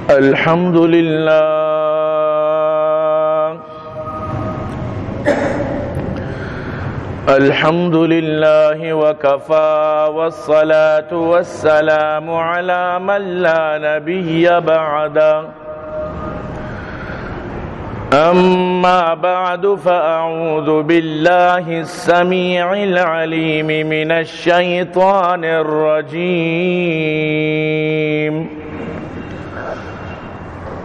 الحمد لله الحمد لله وكفى والصلاة والسلام على من لا نبي بعده أما بعد فأعوذ بالله السميع العليم من الشيطان الرجيم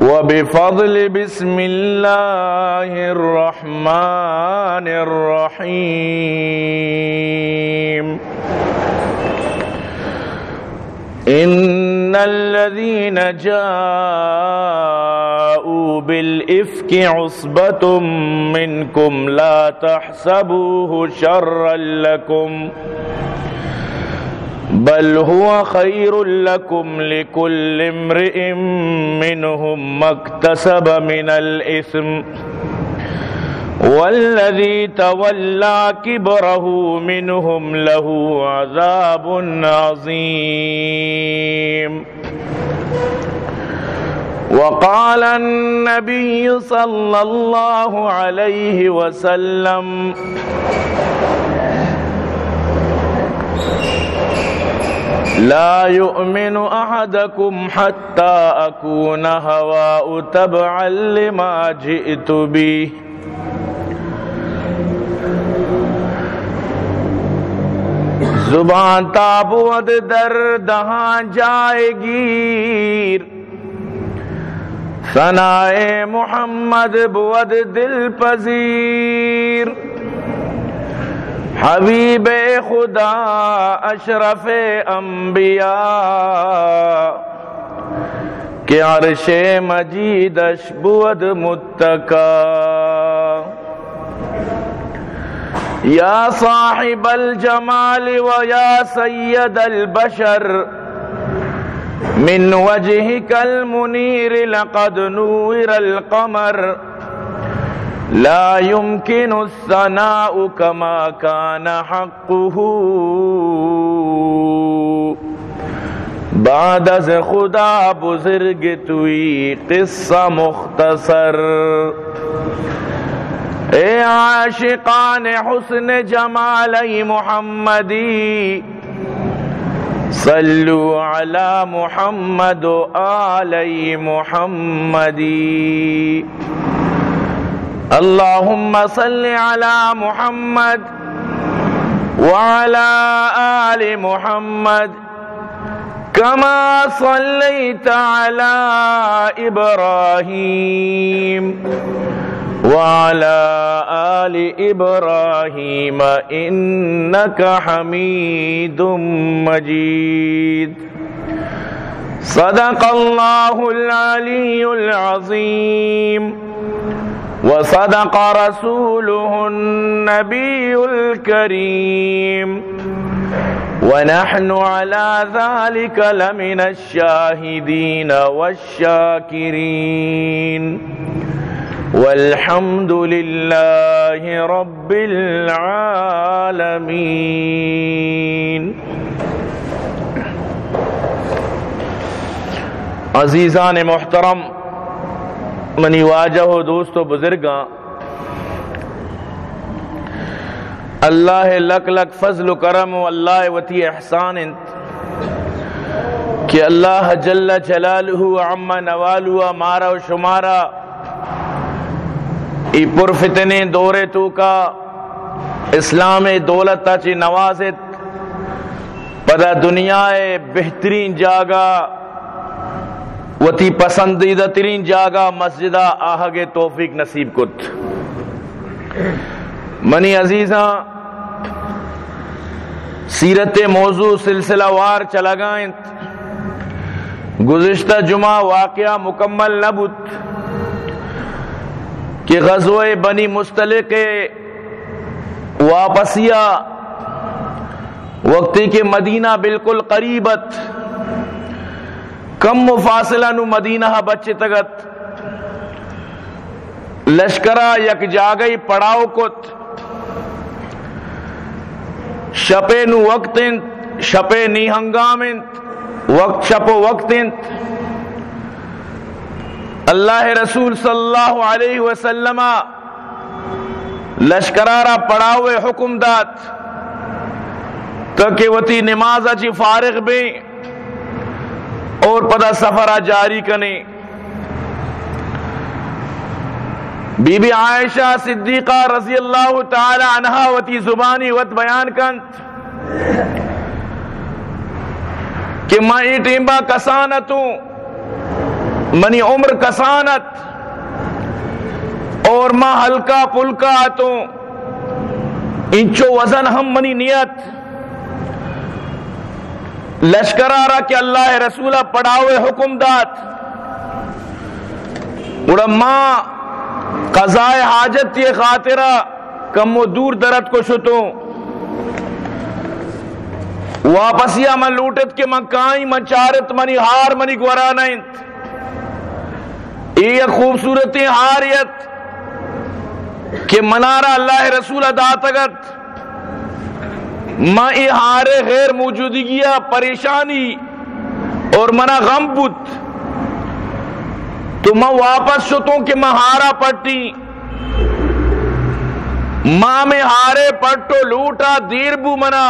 وبفضل بسم الله الرحمن الرحيم إن الذين جاءوا بالإفك عصبة منكم لا تحسبوه شرا لكم بل هو خير لكم لكل امرئ منهم ما اكتسب من الإثم والذي تولى كبره منهم له عذاب عظيم. وقال النبي صلى الله عليه وسلم لا يؤمن أحدكم حتى أكون هواء تبعا لما جئت به. زبان تابود در دہاں جائے گیر ثنائے محمد بود دل پذیر. حبیب خدا اشرف انبیاء کہ عرش مجیدش بود متکا. یا صاحب الجمال و یا سید البشر من وجهك المنیر لقد نور القمر لا يمكن الثناء كما كان حقه. بعد از خدا بزرگ توی قصہ مختصر. اے عاشقان حسن جمالی محمدی صلو علی محمد و آلی محمدی. اللهم صل على محمد وعلى آل محمد كما صليت على إبراهيم وعلى آل إبراهيم إنك حميد مجيد. صدق الله العلي العظيم وصدق رسوله النبي الكريم ونحن على ذلك لمن الشاهدين والشاكرين والحمد لله رب العالمين. عزیزان محترم، منی واجہ و دوست و بزرگاں، اللہ لک لک فضل و کرم و اللہ وتی احسان انت کہ اللہ جل جلالہ عم نوالہ مارا و شمارا ای پرفتنے دورے تو کا اسلام دولت چی نوازت پدا دنیا بہترین جاگا وتی پسندیدہ ترین جاگہ مسجدہ آہگے توفیق نصیب کت. منی عزیزاں، سیرت موضوع سلسلہ وار چلا گائیں. گزشتہ جمعہ واقعہ مکمل نہ بود کہ غزوہ بنی مستلق واپسیہ وقتی کے مدینہ بالکل قریبت کم مفاصلہ نو مدینہ بچے تگت لشکرہ یک جاگئی پڑاؤ کت شپے نو وقت انت شپے نی ہنگام انت وقت شپ و وقت انت اللہ رسول صلی اللہ علیہ وسلم لشکرارا پڑھاوے حکم دات تاکہ وتی نمازہ چی فارغ بیں اور پدا سفرہ جاری کنے. بی بی عائشہ صدیقہ رضی اللہ تعالی عنہا وتی زبانی وت بیان کنت کہ میں ای ٹیمبا کسانتوں منی عمر کسانت اور ماں ہلکا پلکا آتوں انچو وزن ہم منی نیت لشکرارا کہ اللہ رسولہ پڑھاوے حکم دات اڑا ماں قضاء حاجت یہ خاطرہ کم و دور درد کو شتوں واپسیا من لوٹت کے من کائیں من چارت منی ہار منی گورانائنت یہ خوبصورت حاریت کہ منارہ اللہ رسول داتگت ماں ای ہارے غیر موجودگیہ پریشانی اور منا غم بت تو ماں واپس شتوں کہ ماں ہارا پٹی ماں میں ہارے پٹو لوٹا دیر بو منا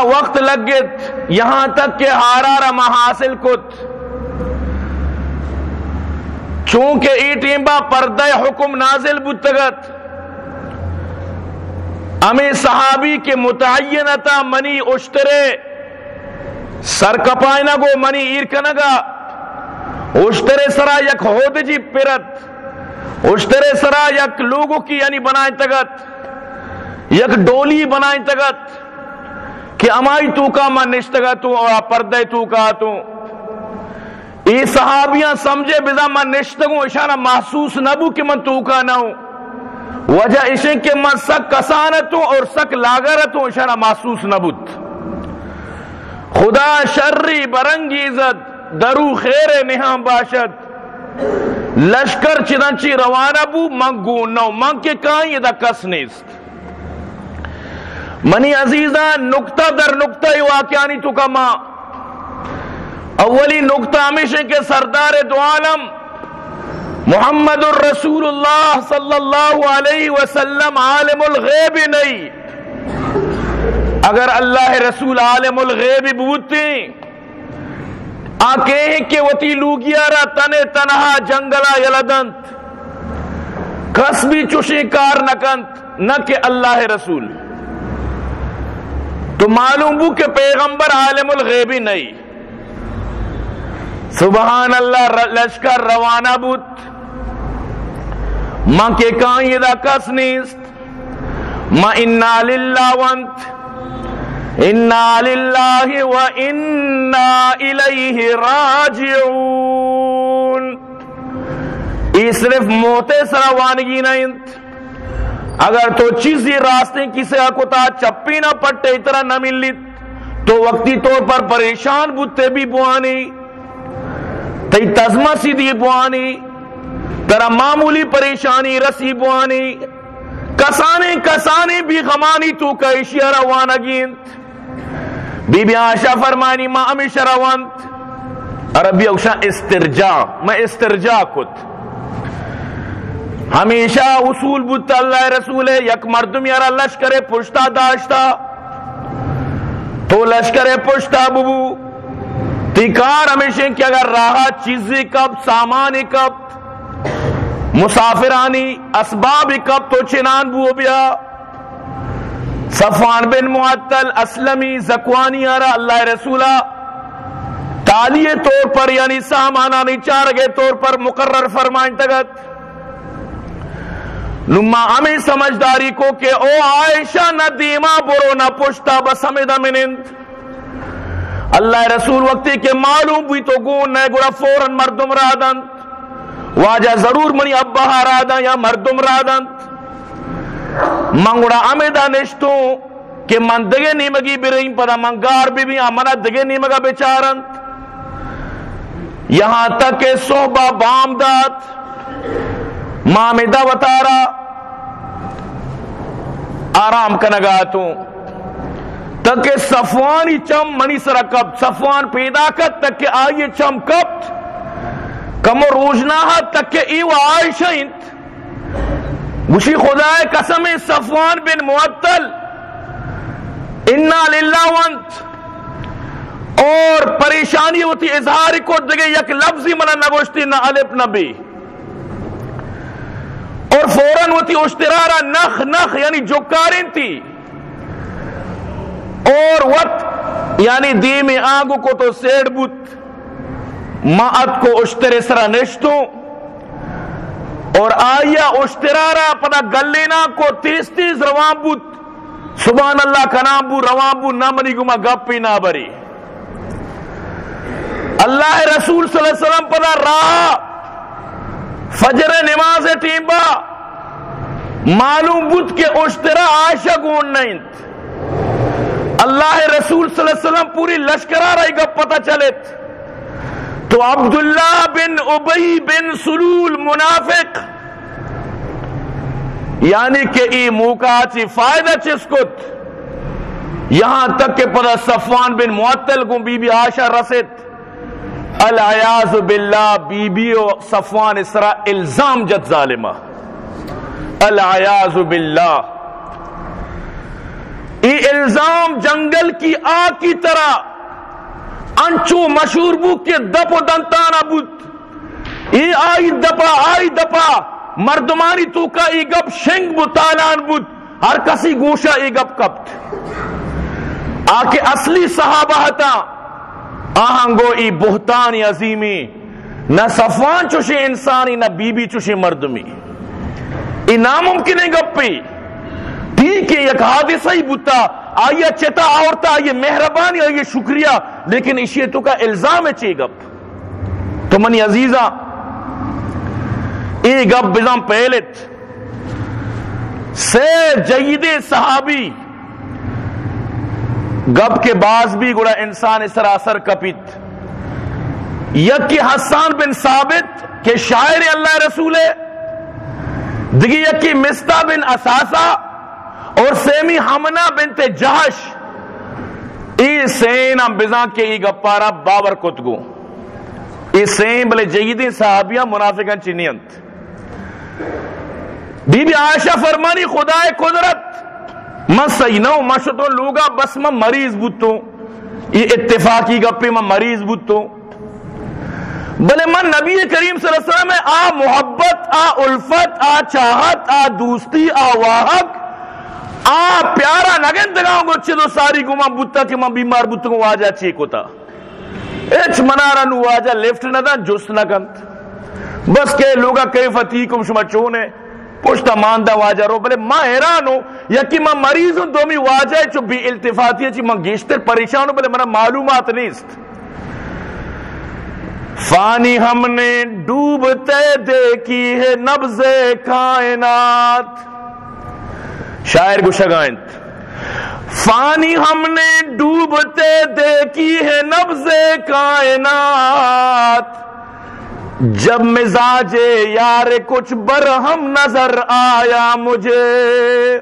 وقت لگت یہاں تک کہ ہارا ماں حاصل کت چونکہ ای ٹیمبا پردہ حکم نازل بتگت ہمیں صحابی کے متعینتا منی اشترے سرکپائنہ گو منی ایرکنگا اشترے سرا یک ہود جی پیرت اشترے سرا یک لوگوں کی یعنی بنائیں تگت یک ڈولی بنائیں تگت کہ امائی تو کا من نشتگتوں اور پردہ تو کا تو یہ صحابیاں سمجھے بزا من نشتگوں اشارہ محسوس نبو کہ من تو کا نہ ہوں وجہ اسے کہ من سک کسانتوں اور سک لاغرتوں اشارہ محسوس نبوت خدا شری برنگی عزت درو خیر نہاں باشد لشکر چنانچی روانہ بو من گون نو من کے کائیں یہ دا کس نیست منی عزیزہ نکتہ در نکتہ واقعانی تو کما اولی نکتہ ہمیشہ کے سردار دو عالم محمد الرسول اللہ صلی اللہ علیہ وسلم عالم الغیب نہیں. اگر اللہ رسول عالم الغیب بوتے آکے کہ وتی لوگیارا تنے تنہا جنگلا یلدنت کس بھی چوشی کار نکنت نہ کہ اللہ رسول تو معلوم بو کہ پیغمبر عالم الغیبی نہیں. سبحان اللہ لشکر روانہ بوت ماں کے کائیں یہ دا کس نیست ماں انا للہ وانت انا للہ و انا الیہ راجعون. یہ صرف موتے سروانگی نہیں اگر تو چیزی راستے کسی کو تا چپی نہ پٹے اتنا نہ ملیت تو وقتی طور پر پریشان بوتے بھی بوانی تی تزمہ سیدھی بوانی ترا معمولی پریشانی رسی بوانی کسانے بھی غمانی تو کا اشیاء روانگینت. بی بی عائشہ فرمانی ما ہمیشہ روانت عربی اوشا استرجاع میں استرجاع کت ہمیشہ اصول بودتا اللہ رسول یک مردم یارا لشکر پشتا داشتا تو لشکر پشتا ببو تیکار ہمیشہ کہ اگر راہا چیزی کب سامانی کب مسافرانی اسباب کب تو چنان بو بیا. صفوان بن معطل اسلمی زکوانی آرہ اللہ رسولہ تالیے طور پر یعنی سامانانی چارگے طور پر مقرر فرمائن تگت نما ہمیں سمجھداری کو کہ او عائشہ نہ دیما برو نہ پشتا بس ہمیں دمنند. اللہ رسول وقتی کہ معلوم بھی تو گون نئے گوڑا فوراً مردم رادن واجہ ضرور منی ابا رادن یا مردم رادن منگوڑا امیدہ نشتوں کہ من دگے نیمگی برئیم پدا منگار بھی آمنا دگے نیمگا بیچارن یہاں تک کہ صحبہ بامدات مامدہ وطارا آرام کنگاتوں تک صفوانی چم منی سرکب صفوان پیدا کت تک کہ آئیے چم کبت کم روزناها تک کہ ای و عائشہ انت گوشی خدا قسم صفوان بن معطل انا للہ وانت اور پریشانی ہوتی اظہار کو دگے یک لفظی منہ نبوشتی نہ الف نہ بی اور فوراً ہوتی اشترارا نخ نخ یعنی جوکارن تھی اور وقت یعنی دی میں آگو کو تو سیڑ بوت ماعت کو اشتر سرا نشتوں اور آیا اشترارا پدا گلینا کو تیز تیز روان بوت سبحان اللہ کنام بو روان بو نہ منی گما گپی نہ بری اللہ رسول صلی اللہ علیہ وسلم پدا راہ فجر نماز ٹیمبا معلوم بود کہ اشترا عائشہ گون نہیں اللہ رسول صلی اللہ علیہ وسلم پوری لشکرہ رہی گا پتہ چلت تو عبداللہ بن ابی بن سلول منافق یعنی کہ ای موقع چی فائدہ چسکت یہاں تک کہ پتہ صفوان بن معطل کو بی بی عائشہ رسد العیاذ باللہ بی بی و صفوان اسرا الزام جت ظالمہ العیاذ باللہ یہ الزام جنگل کی آگ کی طرح انچو مشہور بو کے دپ و دنتانا بود یہ آئی دپا مردمانی تو کا ای گپ شنگ بو تالان بود ہر کسی گوشا ای گپ کپت آکے اصلی صحابہ ہتا آہنگو ای بہتانی عظیمی نہ صفوان چوشی انسانی نہ بی بی چوشی مردمی ای ناممکن ہے گپی ٹھیک ہے یک حادثہ ہی بوتا آئیے چتا آورتا آئیے مہربانی آئیے شکریہ لیکن اسی تو کا الزام ہے چی گپ تو منی عزیزہ ای گپ بزام پہلت سے جید صحابی گپ کے باز بھی گوڑا انسان اس طرح اثر کپیت یکی حسان بن ثابت کہ شاعر اللہ رسول ہے دگی یکی مستہ بن اساسہ اور سیمی حمنہ بنت جہش ای سین ہم بزان کے ای گپارا باور کتگو ای سین بلے جیدی صحابیاں منافقان چنیانت بی بی عائشہ فرمانی خدا قدرت میں صحیح نہ ہوں میں شتوں لوگا بس میں مریض بوتوں یہ اتفاقی گپے میں مریض بوتوں بلے من نبی کریم صلی اللہ علیہ وسلم ہے آ محبت آ الفت آ چاہت آ دوستی آ واحق آ پیارا نگن دگاؤں گو چھے دو ساری کو من بوتا کہ من بیمار بوتا کو واجہ چیک ہوتا ایچ منارا نو واجہ لیفٹ نہ دا جس نہ کنت بس کہ لوگا کیفتیکم شما چونے پوشتا ماندہ واجہ رو بلے ماں حیران ہوں یا کہ میں مریض ہوں دومی واجہ چو بھی التفاتی ہے چی میں گیشتر پریشان ہوں بلے منا معلومات نیست فانی ہم نے ڈوبتے دیکھی ہے نبض کائنات شاعر گشگائنت فانی ہم نے ڈوبتے دیکھی ہے نبض کائنات جب مزاج یار کچھ برہم نظر آیا مجھے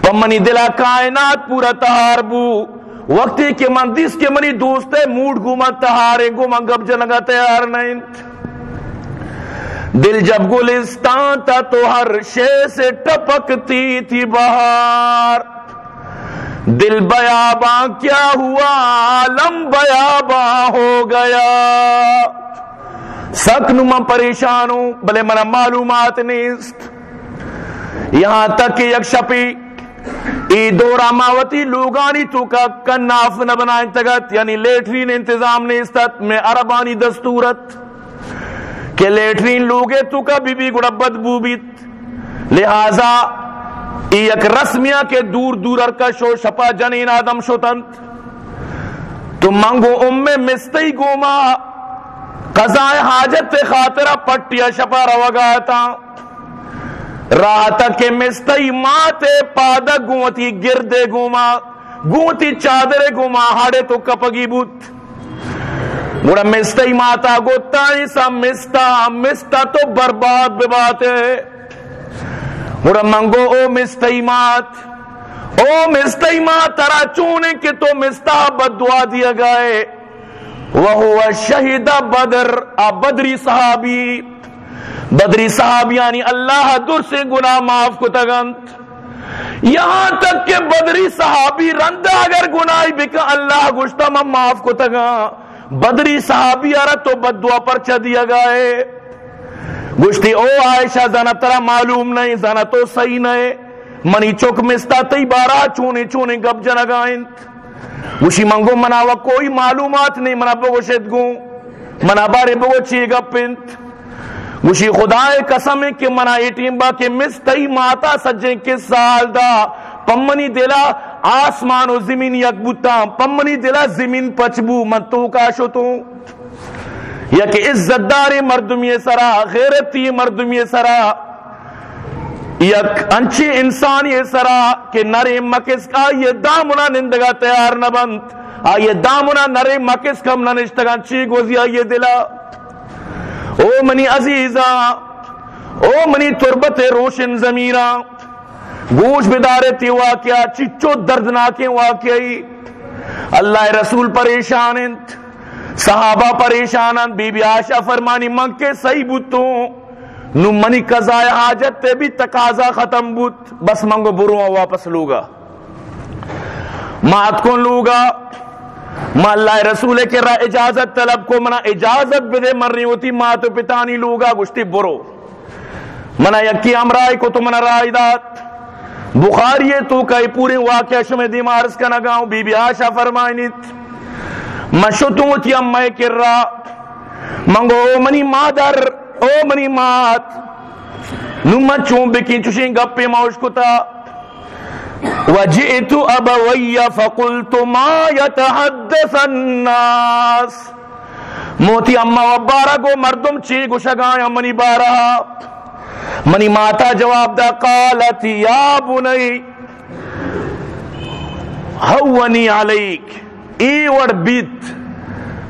پمنی دلا کائنات پورا تہار بو وقتی کے من دیس کے منی دوستے موڈ گوما تہارے گوما گب جنگا تیار نہیں دل جب گلستان تھا تو ہر شے سے ٹپکتی تھی بہار دل بیاباں کیا ہوا عالم بیاباں ہو گیا سکنما پریشان ہوں بلے منا معلومات نیست یہاں تک کہ یک شپی ای دورا ماوتی لوگانی تو کا کناف نہ بنائیں تگت یعنی لیٹرین انتظام نیستت میں عربانی دستورت کہ لیٹرین لوگے تو کا بی بی گڑا بدبو بیت لہذا ای یک رسمیہ کے دور دور ارکشو شپا جنین آدم شتنت تو منگو مستی گوما قضائے حاجت خاطرہ پٹیا شپا روگاتا راہ تک کہ مستی ماتے پادا گوتی گردے گوما گوتی چادرے گوما ہاڑے تو کپگی بوت گوڑا مستی ماتا گوتا ایسا مستا تو برباد بباتے گوڑا منگو او مستی مات ترا چونے کہ تو مستا بد دعا دیا گئے وہو شہید بدر، بدری صحابی، بدری صحابی یعنی اللہ در سے گناہ معاف کو تگنت، یہاں تک کہ بدری صحابی رندہ اگر گناہی بکا اللہ گشتہ میں معاف کو تگا، بدری صحابی آرہ تو بددعا پر چھ دیا گئے، گشتی او عائشہ زنا ترہ معلوم نہیں، زنا تو صحیح نہیں، منی چوک مستا تی بارا چونے چونے گب جنگائنت، گوشی منگو مناوا کوئی معلومات نہیں، منا بگو شدگوں منا بارے بگو چی گب پنت، گوشی خدای قسم ہے کہ منا ایٹیم با کہ مستی ماتا سجیں کس سال دا پمنی دلا آسمان و زمین یک بوتا، پمنی دلا زمین پچبو من تو کاشو تو، یا کہ عزت داری مردمی سرا، غیرتی مردمی سرا، یک انچی انسانی سرا کہ نرے مکس کا یہ دامنا نندگا تیار نہ بند، آئیے دامنا نرے مکس کم نہ نشتگا چی گوزی آئیے دلا، او منی عزیزاں، او منی تربت روشن ضمیراں، گوش بدارتی واقعہ چچو دردناکیں واقعی، اللہ رسول پریشان انت، صحابہ پریشانن، بی بی عائشہ فرمانی من کے صحیح بوتوں نو منی قضائے حاجت تے بھی تقاضا ختم بوت، بس منگو بروں واپس لوگا، مات کن لوگا، ما اللہ رسول کے را اجازت طلب کو، منا اجازت بدے من رہی ہوتی ماتو پتانی لوگا، گشتی برو، منا یکی امرائی کو تو منا رائی دات، بخاری تو کئی پورے واقعہ شمی دیمارس کا نگاؤں، بی بی عائشہ فرمائنیت مشتوں تی امائی کر را، منگو او منی مادر، او منی مات، نمت چون بکی چوشیں گپے موش کتا، وجئت ابوی فقلت ما يتحدث الناس، موتی اما و بارا گو مردم چی گوشگایا منی بارا، منی ماتا جواب دا قالت یا بنی ہونی علیک، ایوڑ بیت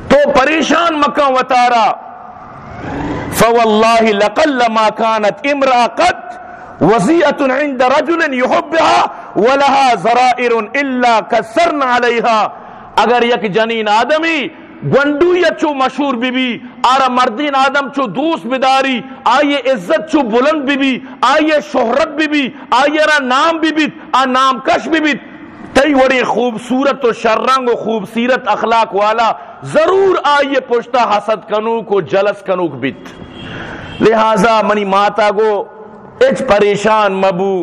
تو پریشان مکہ وطارا، فواللہ لقل ما كانت امرأة قد وزیعة عند رجل يحبها ولها زرائر الا کسرن علیہا، اگر یک جنین آدمی گونڈو یا چو مشہور بی بی، آرہ مردین آدم چو دوست بداری، آئیے عزت چو بلند بی بی، آئیے شہرت بی بی، آئیے را نام بی بی، نام کش بی بی، تی وڑی خوبصورت و شرنگ و خوبصورت اخلاق والا ضرور آئیے پشتا حسد کنوک و جلس کنوک بیت، لہذا منی ماتا گو اچ پریشان مبو،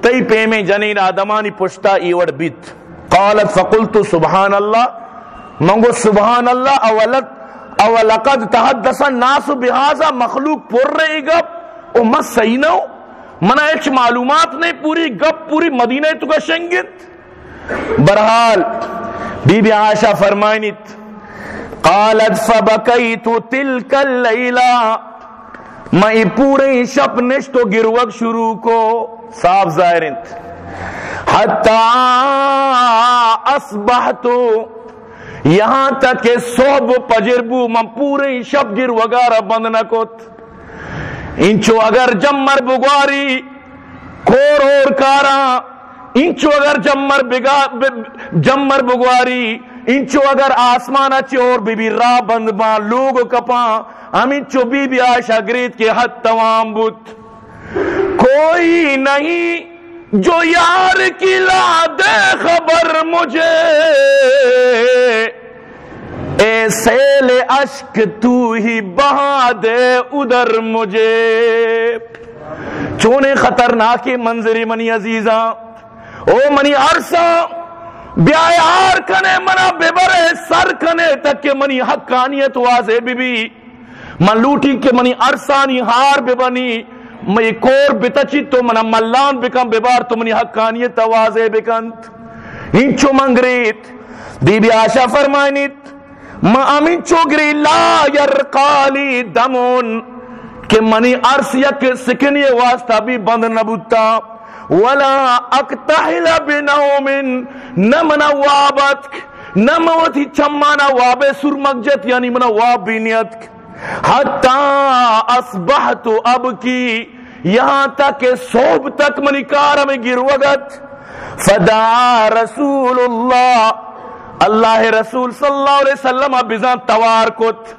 تی پیمیں جنین آدمانی پشتا ایوڑ بیت، قالت فقلت سبحان اللہ، منگو سبحان اللہ، اولقد تحدث الناس بہذا، مخلوق پر رہے گپ، او مت صحیح نہ ہو، منا اچ معلومات نہیں، پوری گپ پوری مدینہ تو کا شنگت، برحال بی بی عائشہ فرمائنیت قالت فبکیت تلک اللیلہ، میں پورے شب نشتو گروگ شروع کو، صاف ظاہرنت، حتی اصبحتو، یہاں تک کہ صحب پجربو، من پورے شب گروگارہ بند نکت، انچو اگر جمر بگواری کور اور کارا، انچو اگر جمر بگواری، انچو اگر آسمان اچھے اور بی بی راہ بند بان لوگ کپاں، ہم انچو بی بی عائشہ گریت کے حد تمام بت، کوئی نہیں جو یار کی لا دے خبر مجھے، اے سیل اشک تو ہی بہا دے ادھر مجھے، چونے خطرناک منظری منی عزیزاں، او منی عرصہ بیایار کنے منا ببرے سر کنے تک کہ منی حقانیت واضح بی بی، من لوٹی کہ منی عرصانی ہار ببنی، میں کور بتچی تو منا ملان بکن ببار تو منی حقانیت واضح بکنت، انچو منگریت، بی بی عائشہ فرمائنیت ما امنچو گری لا یرقالی دمون، کہ منی عرص یک سکنی واسطہ بھی بند نبوتا، ولا اکتحل بنوم، نمنا وابت، نموتی چمانا واب سرمگجت یعنی منا واب بینیت، حتی اصبحت اب کی، یہاں تک کہ صوب تک منی کار میں گروگت، فدعا رسول اللہ، اللہ رسول صلی اللہ علیہ وسلم بزان توار کت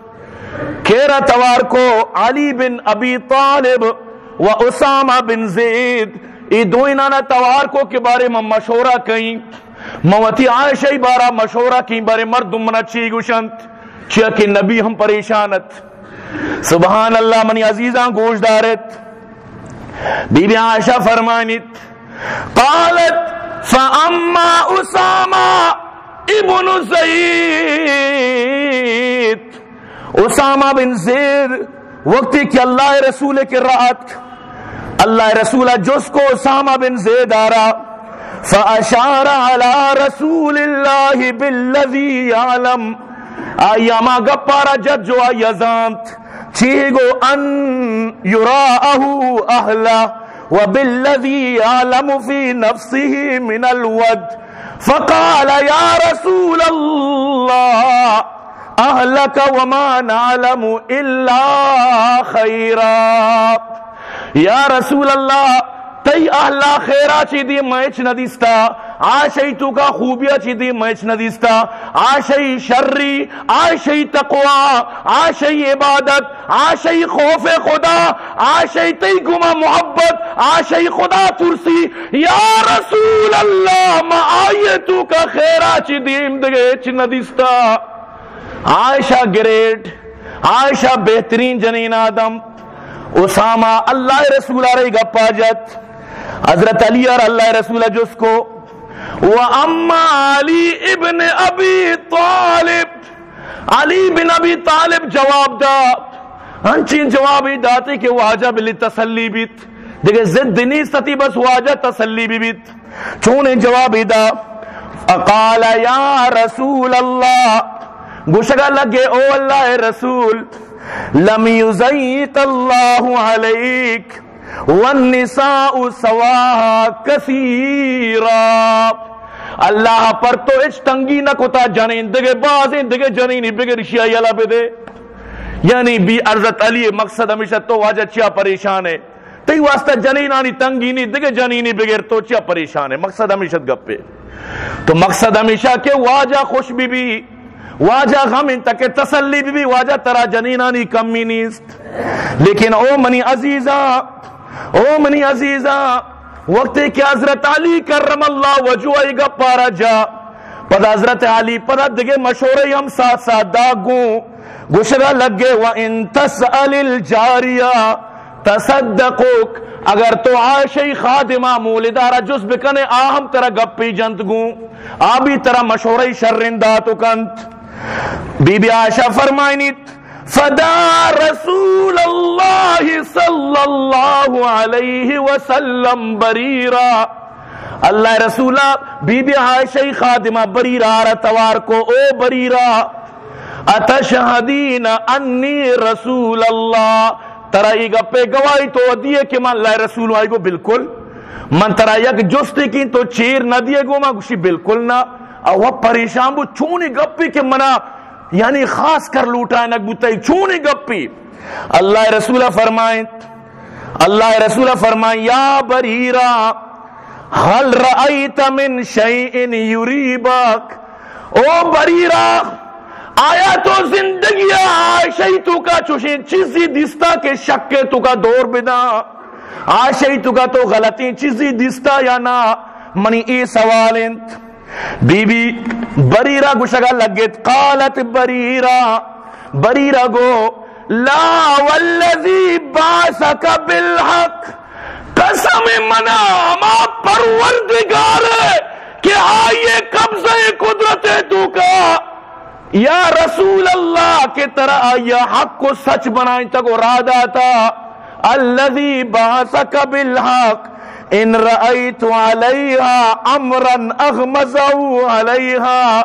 کیرا توار کو علی بن ابی طالب و اسامہ بن زید ای دو انانا توار کو کے بارے میں مشورہ کہیں موتی عائشہ بارہ مشورہ کہیں بارے مردم منا چی گوشنت چیا کہ نبی ہم پریشانت سبحان اللہ منی عزیزاں گوش دارت بی بی عائشہ فرمانت قالت فاما اسامہ ابن زید اسامہ بن زید وقتی کہ اللہ رسول کے رات اللہ رسول جس کو اسامہ بن زید آرا فاشار علی رسول اللہ بالذی یعلم ایاما گپارا جد جو ایزانت چیگو ان یراہو اہلا وبالذی یعلم فی نفسه من الود فقال یا رسول اللہ اہلک وما نعلم الا خیرا یا رسول اللہ تی اہلا خیرہ چی دی میچ ندیستا آشئی تو کا خوبیہ چی دی میچ ندیستا آشئی شری آشئی تقوی آشئی عبادت آشئی خوف خدا آشئی تی گما محبت آشئی خدا ترسی یا رسول اللہ ما آئیے تو کا خیرہ چی دی امدگے چی ندیستا عائشہ گریٹ عائشہ بہترین جنین آدم اسامہ اللہ رسول رہی گپا جت حضرت علی اور اللہ رسول جس کو وَأَمَّا علی ابن ابی طالب علی بن ابی طالب جواب دا ہنچین جوابی داتے کہ واجہ بلی تسلی بیت دیکھے زد نہیں ستی بس واجہ تسلی بیت چونے جوابی دا فقال یا رسول اللہ گوشگا لگے او اللہ رسول لم یزیق اللہ علیک والنساء سواہا کثیرا اللہ پر تو اچ تنگی نہ کتا جنین دگے بازیں دگے جنینی بگر شیعی اللہ پہ دے یعنی بھی عرضت علی مقصد ہمیشہ تو واجہ چیا پریشان ہے تی واسطہ جنینانی تنگی نہیں دگے جنینی بگر تو چیا پریشان ہے مقصد ہمیشہ گپے تو مقصد ہمیشہ کہ واجہ خوش بھی واجہ غم ان تک تسلی بھی واجہ ترا جنینانی کمی نیست لیکن او منی عزیزہ وقت کہ حضرت علی کرم اللہ وجوہی گا پارا جا پدا حضرت علی پدا دگے مشورے ہم ساتھ ساتھ داگوں گشرہ لگے وَإِن تَسْأَلِ الْجَارِيَا تَصَدَّقُوك اگر تو عائشہ خادمہ مولدارہ جس بکنے آہم ترہ گپی جنتگوں آبی ترہ مشورے شرنداتو کنت بی بی عائشہ فرمائنیت فدا رسول اللہ صلی اللہ علیہ وسلم بریرہ اللہ رسولہ بی بی عائشہ خادمہ بریرہ آرہ توار کو او بریرہ اتشہدین انی رسول اللہ ترائی گپے گواہی تو دیئے کہ من اللہ رسول آئی گو بالکل من ترائی یک جستے کی تو چیر نہ دیئے گو من گوشی بالکل نہ وہ پریشان بو چونی گپی کہ منا یعنی خاص کر لوٹا ہے نکبوتا ہی چونی گپی اللہ رسول فرمائیں یا بریرہ حل رأیت من شیئن یریبک او بریرہ آیا تو زندگی عائشہ تو کا چوشیں چیزی دستا کے شک کے تو کا دور بدا عائشہ تو کا تو غلطی چیزی دستا یا نا منی ای سوالنت بی بی بریرہ گوشگا لگت قالت بریرہ گو لا والذی باسک بالحق قسم منا ما پروردگار کہ آئیے قبضہ قدرت تو کا یا رسول اللہ کے طرح آئیے حق کو سچ بنائیں تک ارادہ تھا الذی باسک بالحق ان رأیت علیہا امرا اغمزو علیہا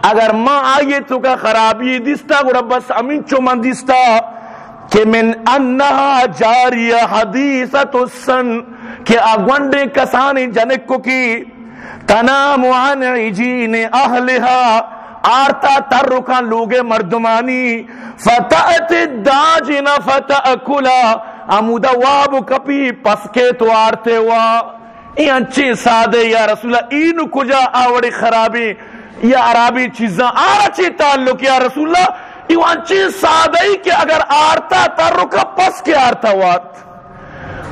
اگر ما آئیے تو کا خرابی دستا گو بس امین چو من دستا کہ من انہا جاریہ حدیثت السن کہ اگوانڈے کسانی جنک کو کی تنام عن عجین اہلہا آرتا ترکان لوگے مردمانی فتأت الداجن فتأکلا امودہ وابو کپی پسکے تو آرتے ہوا این انچے سادے یا رسول اللہ اینو کجا آوڑی خرابی یا عربی چیزاں آرچی تعلق یا رسول اللہ ایوان چیز سادئی کہ اگر آرتا ترکا پس کے آرتا وات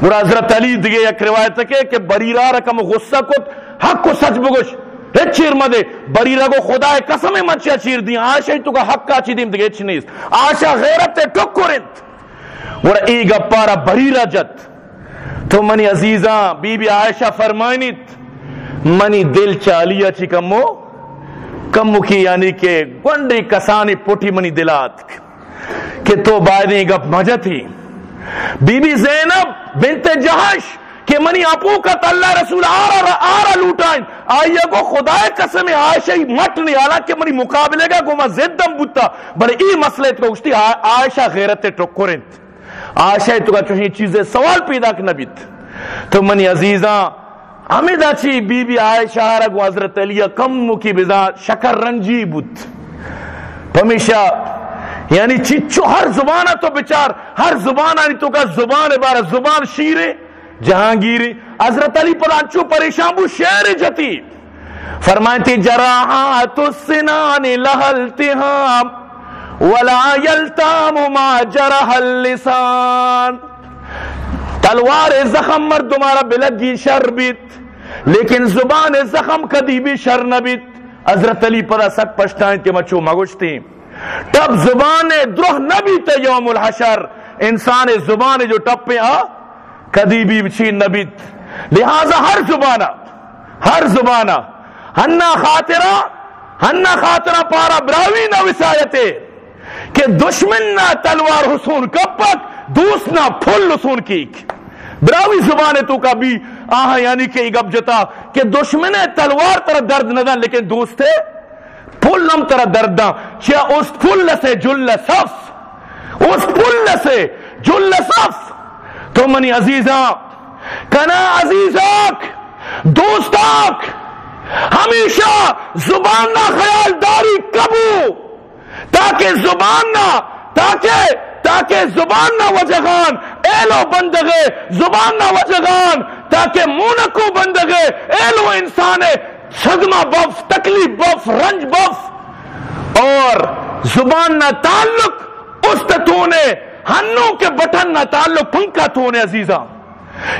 برا حضرت علی دیگے یک روایت ہے کہ بریرہ رکم غصہ کت حق کو سچ بگوش ہیچ چیر مدے بریرہ کو خدا قسم منچیا چیر دیں آشا ہی تو کا حق کا چی دیم دیگے ہیچ نیست آشا غیرت ٹک کرنت برا ای گپارا بریرہ جت تو منی عزیزاں بی بی عائشہ فرمائنیت منی دل چالیا چی کمو کی یعنی کہ گنڈی کسانی پوٹی منی دلات کہ تو بعدیں گپ مجھا تھی بی بی زینب بنت جہش کہ منی اپو کا اللہ رسول آرہ لوٹائیں آئیے کو خدا قسم عائشہ ہی مٹ نہیں حالانکہ منی مقابلے گا کو میں زدم بوتا بڑے ای مسئلے تو گوشتی عائشہ غیرت ٹکرنت عائشہ تو کا چوہی چیزیں سوال پیدا کرنا بیت تو منی عزیزاں ہمیں دا چی بی بی عائشہ رگو حضرت علیہ کم کی بزا شکر رنجی بوت ہمیشہ یعنی چچو ہر زبانہ تو بچار ہر زبانہ نہیں تو کا زبان بارہ زبان شیرے جہانگیری حضرت علی پر انچو پریشان بو شعر جتی فرمائیں تھی جراحات السنان لہلتہام ولا یلتام ما جرح اللسان تلوار زخم مرد تمہارا بلگی شر بیت لیکن زبان زخم کدی بھی شر نہ بیت حضرت علی پر سک پشتائیں کہ مچو مگوشتی تب زبان درہ نہ بیت یوم الحشر انسان زبان جو ٹپ پہ کدی بھی چھین نہ بیت لہذا ہر زبانہ ہنہ خاطرہ پارا براوی نہ وسایتے کہ دشمن نہ تلوار حسون کپک دوست نہ پھل حسون کی براوی زبان تو کا بھی یعنی کہ گب جتا کہ دشمن تلوار طرح درد نہ دن لیکن دوست ہے پھل نم طرح درد دن چیا اس پھل سے جل صف تو منی عزیزاں کنا عزیزاک دوستاک ہمیشہ زبان نہ خیال داری کبو تاکہ زبان نہ وجغان ایلو بندگے زبان نہ وجغان تاکہ مونکو بندگے ایلو انسان صدمہ بف تکلیف بف رنج بف اور زبان نہ تعلق استتونے ہنو کے بٹن نہ تعلق پنکا تونے عزیزاں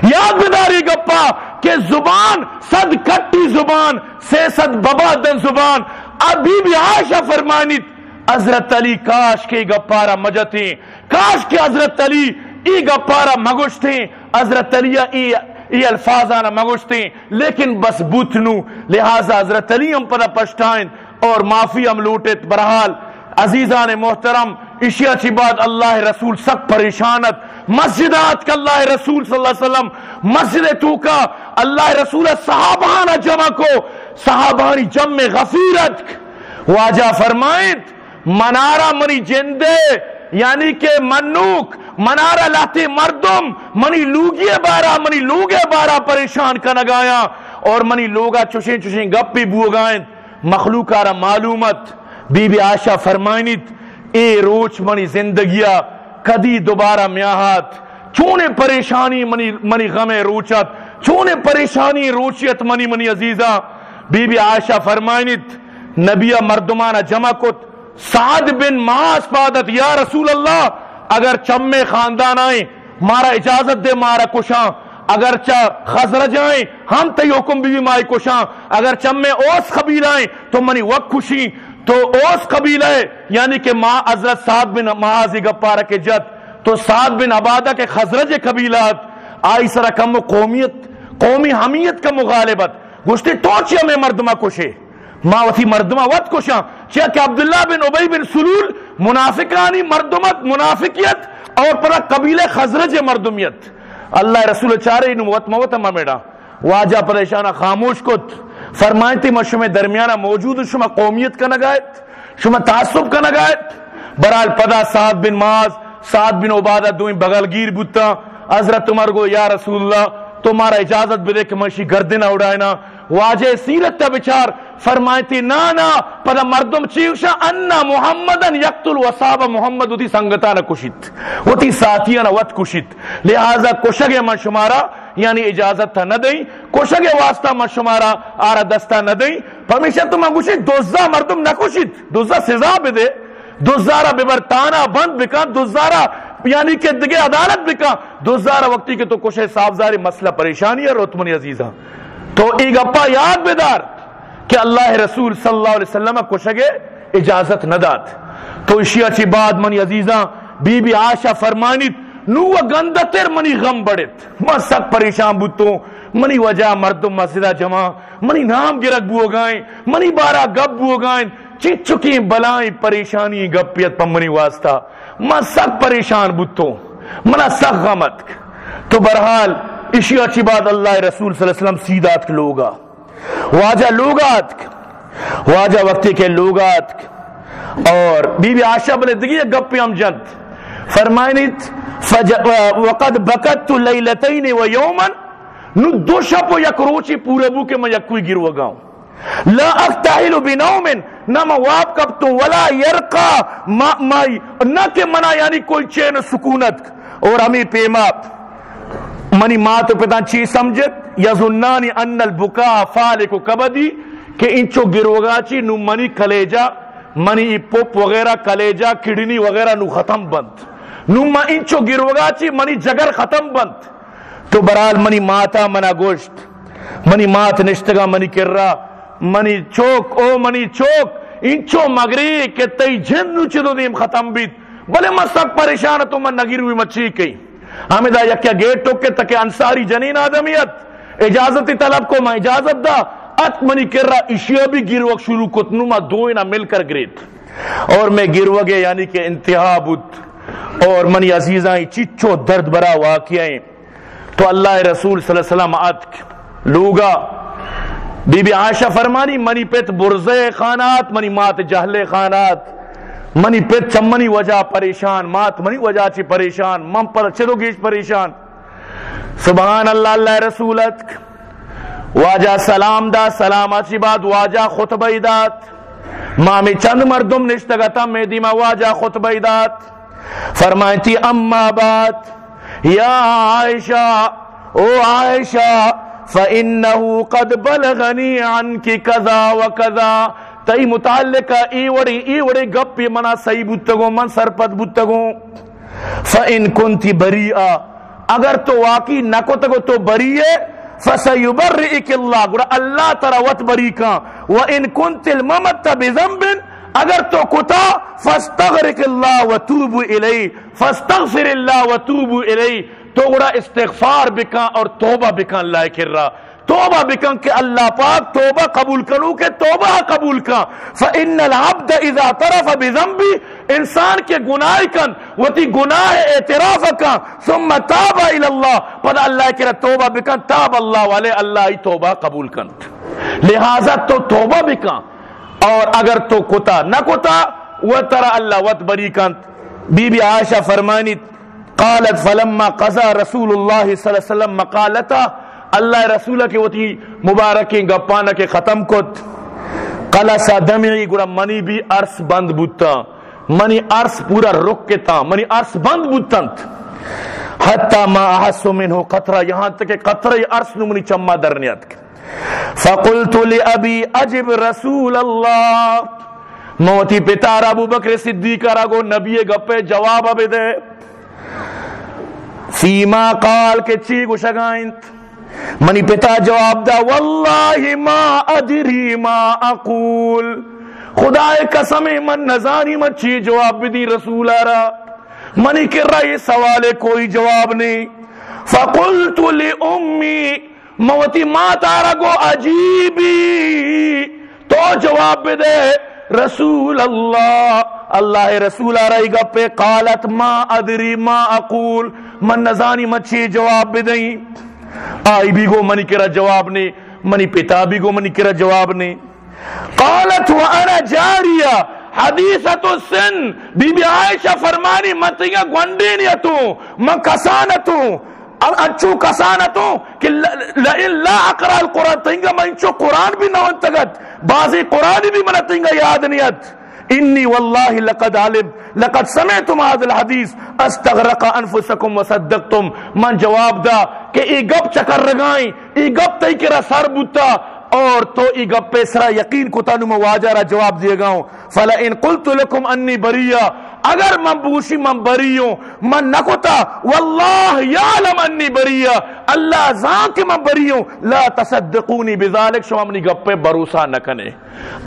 یاد بداری گپا کہ زبان صد کٹی زبان سے صد بابا دن زبان ابھی بھی عائشہ فرمانیت حضرت علی کاش کے گپارا مجھتی کاش کے حضرت علی ای گپارا مگوشتی حضرت علی ای الفاظانا مگوشتی لیکن بس بوتنو لہذا حضرت علی ہم پر پشتائیں اور معافی ہم لوٹت برحال عزیزان محترم اشیاء چی بعد اللہ رسول سک پریشانت مسجدات کا اللہ رسول صلی اللہ علیہ وسلم مسجد تو کا اللہ رسول صحابانہ جمع کو صحابانی جمع غفیرت واجہ فرمائیں منارہ منی جندے یعنی کہ منوک منارہ لاتے مردم منی لوگے بارا پریشان کا نگایا اور منی لوگا چوشیں گپی بو گائیں مخلوق آرہ معلومت بی بی عائشہ فرمائنیت اے روچ منی زندگیہ کدی دوبارہ میاہات چونے پریشانی منی غم روچت چونے پریشانی روچیت منی عزیزہ بی بی عائشہ فرمائنیت نبیہ مردمانہ جمع کت سعد بن معاذ پادت یا رسول اللہ اگر چمے خاندان آئیں مارا اجازت دے مارا کشاں اگر خزرج آئیں ہم تی حکم بھی مائی کشاں اگر چمے اوس قبیل آئیں تو منی وقت خوشی تو اوس قبیل ہے یعنی کہ حضرت سعد بن معاذ گپارہ کے جد تو سعد بن عبادہ کے خزرج قبیلات آئی سرا کم قومی حمیت کا مغالبت گوشتے توچیا میں مردمہ کشے ما وتی مردمہ وقت کشاں چاہ کہ عبداللہ بن عبی بن سلول منافقانی مردمت منافقیت اور پر قبیل خزرج مردمیت اللہ رسول چارے انہوں وقت موت میڈا واجہ پریشانہ خاموش کت فرمائیں تھی شما درمیانہ موجود شما قومیت کا نگایت شما تعصب کا نگایت برحال پدا سعد بن معاذ سعد بن عبادہ دوئیں بغل گیر بوتا حضرت عمر کو یا رسول اللہ تمہارا اجازت بھی دے کہ مشی گردنہ اڑائنا واجہ سیرت تا بچار فرمائیتی نا پدا مردم چیوشا انا محمدن یقتل وصاب محمد ہوتی سنگتانا کشت ہوتی ساتھیانا وط کشت لہذا کشگ من شمارا یعنی اجازت تا نہ دیں کشگ واسطہ من شمارا آرہ دستا نہ دیں ہمیشہ تم گوشی دوزہ مردم نکوشید، دوزہ سزا بدے، دوزارہ ببرتانہ بند بکن، دوزارہ یعنی کہ دگے عدالت بکن، دوزارہ وقتی کہ تو کشے صافزاری مسئلہ پریشانی ہے روتمنی عزیزاں. تو ایک اپا یاد بیدار کہ اللہ رسول صلی اللہ علیہ وسلم کشگے اجازت نہ داد. تو اشیاء چی بعد منی عزیزاں بی بی عائشہ فرمانیت نو گندتر منی غم بڑھت، من سک پریشان بوتوں، منی وجہ مردم مسجدہ جمع، منی نام گرک بو گائیں، منی بارہ گپ بو گائیں، چیچ چکی بلائیں پریشانی گپیت پر منی واسطہ، من سک پریشان بوتوں، منا سک غمت. تو برحال اشیاء چی بعد اللہ رسول صلی اللہ علیہ وسلم سیدات کے لوگا واجہ لوگات واجہ وقتی کے لوگات اور بی بی عائشہ بلے دگی گپی ہم جنت فرمائنیت وقد بکت لیلتین و یومن نو دو شب و یک روچی پورے بو کے میں یک کوئی گرو گاؤں لا افتحل بنوم نہ میں واب کب تو ولا یرقا مائی نہ کہ منا یعنی کوئی چین سکونت. اور ہمیں پیما منی ماں تو پتہ چی سمجھت یظنانی ان البکا فالک کبدی کہ انچو گروگا چی نو منی کلیجا منی پوپ وغیرہ کلیجا کڈنی وغیرہ نو ختم بند نو ما انچو گروگا چی منی جگر ختم بند. تو برال منی ماتا منا گوشت منی مات نشتگا منی کررا منی چوک او منی چوک انچو مگری کہ تی جن نو چدو دیم ختم بیت بلے میں سب پریشان تو من نگیر ہوئی مچھی کئی ہمیں دا یکیا گیٹ ٹوکے تک انصاری جنین آدمیت اجازت طلب کو میں اجازت دا ات منی کر رہا اشیاء بھی گروگ شروع کتنو ما دوئینا مل کر گریت اور میں گروگے یعنی کہ انتہا بود اور منی عزیزائیں چچو درد برا واقعیں. تو اللہ رسول صلی اللہ علیہ وسلم ات لوگا بی بی عائشہ فرمانی منی پیت برزے خانات منی مات جہلے خانات منی پیت چمنی وجہ پریشان مات منی وجہ چی پریشان من پر چلو گیش پریشان. سبحان اللہ. اللہ رسولت واجہ سلام دا سلام اچھی بات واجہ خطبہ دات مامی چند مردم نشتگتا میں دیما واجہ خطبہ دات فرمائیں تھی اما بات یا عائشہ او عائشہ فَإِنَّهُ قَدْ بَلَغَنِي عَنْكِ كَذَا وَكَذَا تئی متعلقہ ای وڑی گپی منا صحیح بودتگو من سرپت بودتگو فَإِن كُنْتِ بَرِيئًا اگر تو واقعی نکو تگو تو بریئے فَسَيُبَرِّئِكِ اللَّهُ گوڑا اللہ تروت بری کا وَإِن كُنْتِ الْمَمَتَّ بِذَنْبٍ اگر تو کتا فَاسْتَغْرِقِ اللَّهُ وَتُوبُ إِلَيْهِ فَاسْتَغْفِرِ اللَّهُ وَتُوبُ إِلَيْهِ تو گوڑا استغفار بکن اور توبہ بکن اللہ کر رہا توبہ بکن کہ اللہ پاک توبہ قبول کروں کہ توبہ قبول کن. فَإِنَّ الْعَبْدَ إِذَا اعْتَرَفَ بِذَنْبِ انسان کے گناہ کن وتی گناہ اعتراف کن ثم تاب الى اللہ پھر اللہ کے توبہ بکن تاب اللہ والے اللہ ہی توبہ قبول کن. لہذا تو توبہ بکن اور اگر تو کتا نہ کتا وہ ترى اللہ وت بری کن. بی بی عائشہ فرمانی قالت فلما قضى رسول اللہ صلی اللہ علیہ وسلم مقالتا اللہ رسولہ کے وتی مبارکی گپانا کے ختم کت قلص دمعی گرا منی بھی عرص بند بوتا منی عرص پورا رک کے تا منی عرص بند بوتنت حتی ما احس منہ قطرہ یہاں تک قطرہ عرص نو منی چمہ درنیت. فقلت لأبی اجب رسول اللہ موتی پتار ابو بکر صدیق راگو نبی گپے جواب اب دے فیما قال کے چی گشگائنت منی پتا جواب دا واللہ ما ادری ما اقول خدا قسم من نزانی من چی جواب دی رسول آرا منی کر رہا یہ سوال کوئی جواب نہیں. فقلت لأمی موتی ما تارا گو عجیبی تو جواب دے رسول اللہ اللہ رسول آرائی گا پہ قالت ما ادری ما اقول من نزانی مچھی جواب بدیں آئی بھی گو منی کرا جواب نہیں منی پتا بھی گو منی کرا جواب نہیں. قالت وانا جاریہ حدیثت السن بی بی عائشہ فرمانی من تینگا گونڈینیتوں من کسانتوں اچھو کسانتوں کہ لئن لا اقرأ القرآن تینگا من انچو قرآن بھی نہ انتگت بعضی قرآن بھی من تینگا یاد نیت. انی واللہ لقد علم لقد سمعتم هذا الحدیث استغرق انفسکم وصدقتم من جواب دا کہ ای گپ چکر رگائیں ای گپ تی کرا سر بوتا اور تو ای گپے سرا یقین کو تانو مواجہ را جواب دیے گا ہوں فَلَئِن قُلْتُ لَكُمْ أَنِّي بَرِيًّا اگر من بوشی من بری ہوں من نکوتا واللہ یعلم انی بریہ اللہ زان کے من بری ہوں لا تصدقونی بذالک شما منی گپے بروسہ نکنے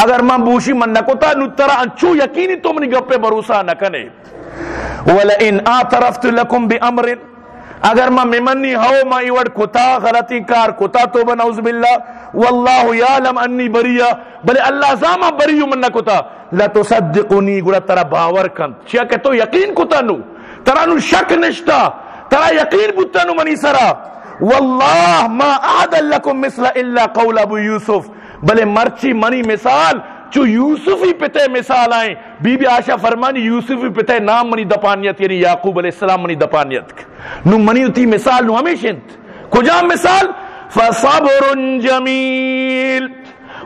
اگر من بوشی من نکوتا نترا انچو یقینی تو منی گپے بروسہ نکنے وَلَئِنْ آتَرَفْتُ لَكُمْ بِأَمْرٍ اگر میں ممنی ہو میں ایوڑ کتا غلطی کار کتا تو بنعوذ باللہ واللہ یعلم انی بریہ بلے اللہ زاما بریو من کتا لا تصدقونی گوڑا ترا باور کند چیا کہ تو یقین کتا نو ترا نو شک نشتا ترا یقین بتا نو منی سرا واللہ ما اعدل لکم مثل الا قول ابو یوسف بلے مرچی منی مثال چو یوسفی پتے مثال آئیں بی بی عائشہ فرمانی یوسفی پتے نام منی دپانیت یعنی یعقوب علیہ السلام منی دپانیت نو منی تی مثال نو ہمیشنت کجا مثال فصبر جمیل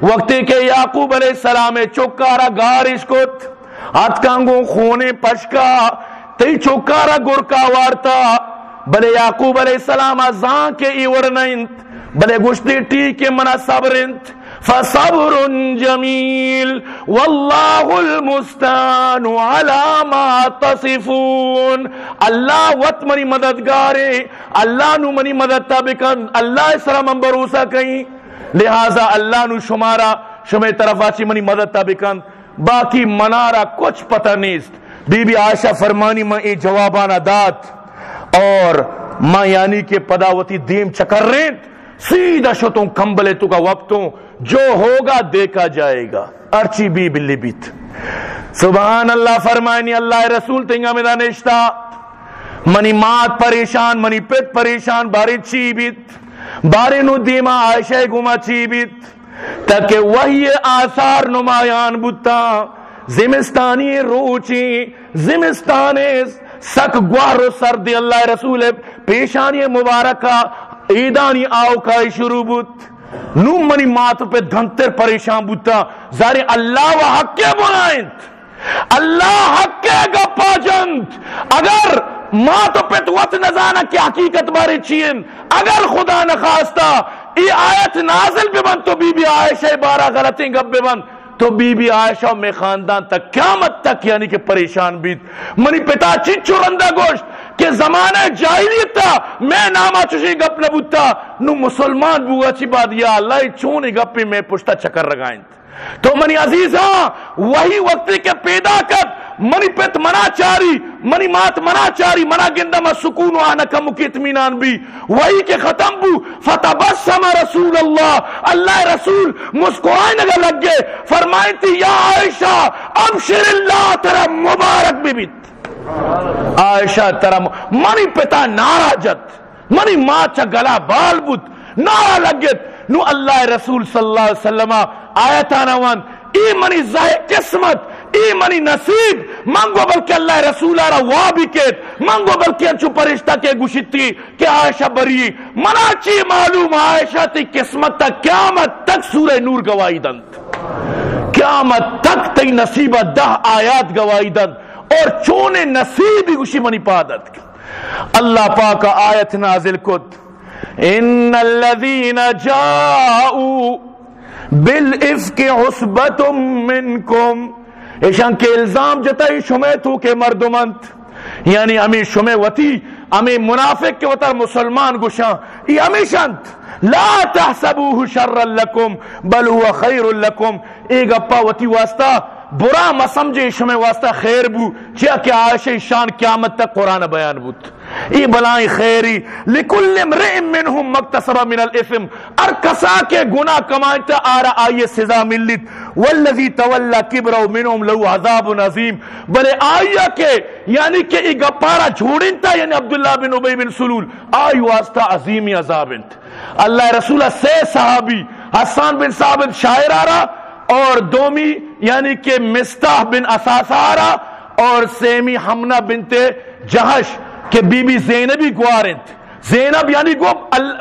وقتی کہ یعقوب علیہ السلام چکارا گارش کت اتکانگو خونے پشکا تی چکارا گرکا وارتا بلے یعقوب علیہ السلام ازان کے ایورنائنت بلے گشتی ٹھیک منا صبرنت فصبر جمیل واللہ المستعان علی ما تصفون اللہ وط منی مددگارے اللہ نو منی مدد تابکن اللہ اسرا من بروسہ کہیں لہذا اللہ نو شمارا شمع طرف آچی منی مدد تابکن باقی منارا کچھ پتہ نیست بی بی عائشہ فرمانی میں ای جوابانا دات اور میں یعنی کہ پداوتی دیم چکر رہت سیدھا شتوں کمبلے تو کا وقتوں جو ہوگا دیکھا جائے گا ارچی بی بلی بیت سبحان اللہ فرمائنی اللہ رسول تنگا میں دانشتا منی مات پریشان منی پت پریشان باری چی بیت باری نو دیما عائشہ گما چی بیت تاکہ وہی آثار نمایان بتا زمستانی روچی زمستانی سک گوارو سردی اللہ رسول پیشانی مبارکہ ایدانی آو کائی شروع بوت نو منی مات پہ دھنتر پریشان بوتا زاری اللہ و حق کے بنائنت اللہ حق کے گپا جنت اگر مات پہ توت نزانا کی حقیقت بارے چین اگر خدا نخواستہ ای آیت نازل بے بند تو بی بی عائشہ بارہ غلطیں گپ بے بند تو بی بی عائشہ میں خاندان تک قیامت تک یعنی کہ پریشان بیت منی پتا چچو رندہ گوشت کہ زمانہ جاہلیت تھا میں ناما چوشی گپ نبوتا نو مسلمان بوگا چی بات یا اللہ چونی گپی میں پشتا چکر رگائیں تو منی عزیزاں وہی وقتی کے پیدا کر منی پت منا چاری منی مات منا چاری منا گندہ ما سکون و آنکا مکی اطمینان بھی وہی کے ختم بو فتبسم رسول اللہ رسول مسکرائیں اگر لگ گئے فرمائیں تھی یا عائشہ ابشر اللہ ترہ مبارک بھی بیت عائشہ ترہ منی پتا نارا جت منی ماں چا گلا بال بود نارا لگت نو اللہ رسول صلی اللہ علیہ وسلم آیتانا وان ای منی ظاہر قسمت ای منی نصیب منگو بلکہ اللہ رسول آرہ وابی کیت منگو بلکہ انچو پرشتہ کے گوشتی کہ عائشہ بری منا چی معلوم عائشہ تی قسمت تا قیامت تک سورہ نور گواہی دند قیامت تک تی نصیبہ 10 آیات گواہی دند اور چونے نصیبی گوشی منی پادت اللہ پاک آیت نازل کت ان الذین جاؤوا بالافک عصبت منکم ایشان کے الزام جتائی شمع تو کے مردمند یعنی امی شمع وطی امی منافق کے وطر مسلمان گشان یہ ہمیشانت لا تحسبوه شر لکم بل هو خیر لکم ایک اپا وطی واسطہ برا مسمجھے شمع واسطہ خیر بو چیا کہ عائشہ شان قیامت تک قرآن بیان بود ای بلائیں خیری لکل امرئ منہم مکتسب من الاثم ار کسا کے گناہ کمائتا آرہ آئیے سزا ملت والذی تولا کبرو منہم لو عذاب عظیم بلے آئیہ کے یعنی کہ ای گپارا جھوڑنتا یعنی عبداللہ بن عبی بن سلول آئی واسطہ عظیمی عذابنت اللہ رسولہ سے صحابی حسان بن ثابت شاعر آرہ اور دومی یعنی کہ مستح بن اساسارہ اور سیمی حمنہ بنت جہش کہ بی بی زینبی گوارنت زینب یعنی گو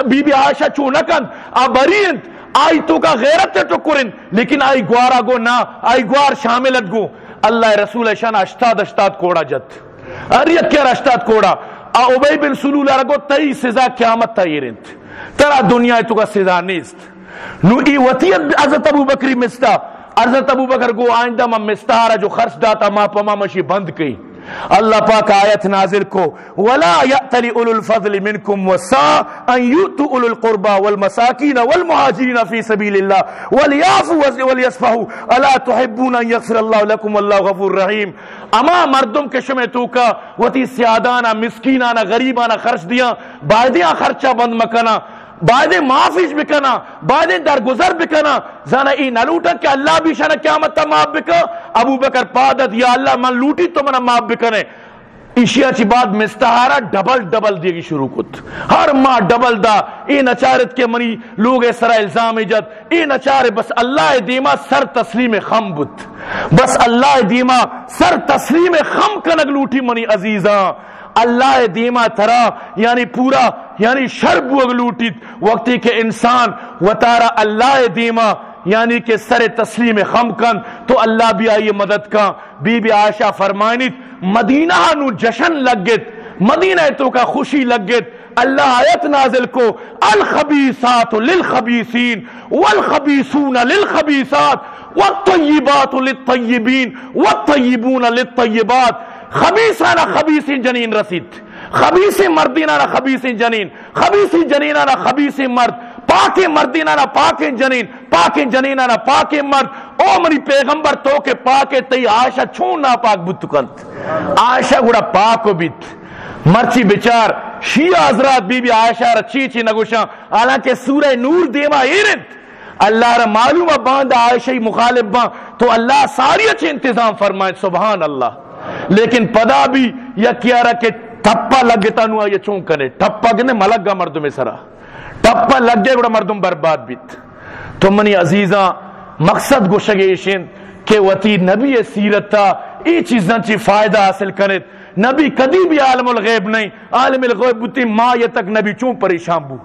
بی بی عائشہ چونکند آبرینت آئی تو کا غیرت تے ٹکرند لیکن آئی گوارا گو نا آئی گوار شاملت گو اللہ رسول شان 88 کوڑا جت اریت کیا 88 کوڑا عبی بن سلول رگو تئی سزا قیامت تیرنت ترا دنیا تو کا سزا نیست نو ای وطیت حضرت ابو بکری مستا حضرت ابو بکر کو آئندہ میں مستارا جو خرچ داتا ما پما مشی بند کی. اللہ پاک آیت نازل کو ولا یأتل اولو الفضل منکم والسعة ان یؤتوا اولو القربى والمساکین والمہاجرین فی سبیل اللہ ولیعفوا ولیصفحوا الا تحبون ان یغفر اللہ لکم واللہ غفور رحیم. اما مردم کے شمع تو کا وتی سیادانا مسکینانا غریبانا خرچ دیا بائدیاں خرچہ بند مکنا بعدے معافیش بکنا بعدے درگزر بکنا زانا ای نلوٹا کہ اللہ بھی شانا قیامت تا معاف بکا. ابو بکر پادت یا اللہ من لوٹی تو منا معاف بکنے. ایشیا چی بعد مستحارا ڈبل دیگی شروع کت ہر ماہ ڈبل دا. ای نچارت کے منی لوگ سرا الزام جد ای نچارے بس اللہ دیما سر تسلیم خم بت بس اللہ دیما سر تسلیم خم کنگ لوٹی منی عزیزاں. اللہ دیما ترا یعنی پورا یعنی شرب اگلوٹیت وقتی کہ انسان وطارا اللہ دیما یعنی کہ سر تسلیم خم کن تو اللہ بھی آئیے مدد کا. بی بی عائشہ فرمائنیت مدینہ نو جشن لگت مدینہ تو کا خوشی لگت. اللہ آیت نازل کو الخبیثات للخبیثین والخبیثون للخبیثات والطیبات للطیبین والطیبون للطیبات. خبیثانا خبیثین جنین رسید خبیث مردینانا خبیثین جنین خبیث جنینانا خبیث مرد پاک مردینانا پاک جنین پاک جنینانا پاک مرد. او منی پیغمبر تو کے پاک تی عائشہ چون نا پاک بت کنت عائشہ گوڑا پاک بیت مرچی بچار شیعہ حضرات بی بی عائشہ رچی چی نگوشاں حالانکہ سورہ نور دیما ایرنت اللہ را معلوم باند عائشہ مخالف باں تو اللہ ساری اچھے انتظام فرمائے سبحان اللہ. لیکن پدا بھی یا کیا رہا کہ ٹھپا لگ گتا نوا یہ چون کنے ٹھپا کنے ملگا مردم سرا ٹھپا لگ گئے بڑا مردم برباد بیت. تو منی عزیزاں مقصد گوشگیشن کہ وطی نبی سیرت تھا ای چیزاں چی فائدہ حاصل کنت. نبی کدی بھی عالم الغیب نہیں عالم الغیب بوتی ماں یہ تک نبی چون پریشان بو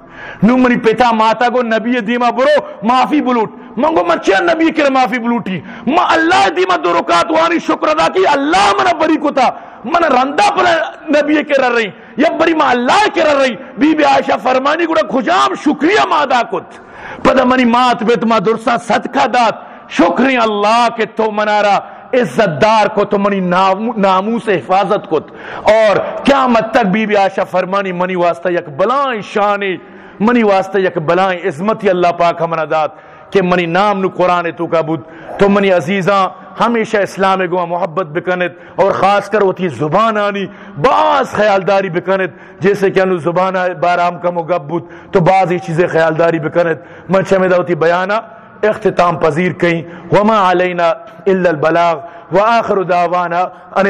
نو منی پیتا ماتا کو نبی دیما برو معافی بلوٹ منگو مچیا نبی کر معافی بلوٹی ما اللہ دیما دو رکات وانی شکر ادا کی اللہ منا بری کو تھا من رندہ پر نبی کے رہ رہی یا بری ما اللہ کے رہ رہی. بی بی عائشہ فرمانی گوڑا خجام شکریہ مادا کت پدا منی مات بیت ما درسا صدقہ دات شکریہ اللہ کے تو منارا عزت دار کو تو منی ناموس حفاظت کت. اور قیامت تک بی بی عائشہ فرمانی منی واسطہ یک بلائیں شانی منی واسطہ یک بلائیں عظمتی اللہ پاک ہمنا دات کہ منی نام نو قرآن تو کا بود. تو منی عزیزاں ہمیشہ اسلام گوا محبت بکنت اور خاص کر وہ تھی زبان آنی بعض خیالداری بکنت جیسے کہ انو زبان بارام کا مگب بود تو بعض ہی چیزیں خیالداری بکنت. من چمیدہ ہوتی بیانہ اختتام پذیر کہیں وما علینا الا البلاغ وآخر دعوانا ان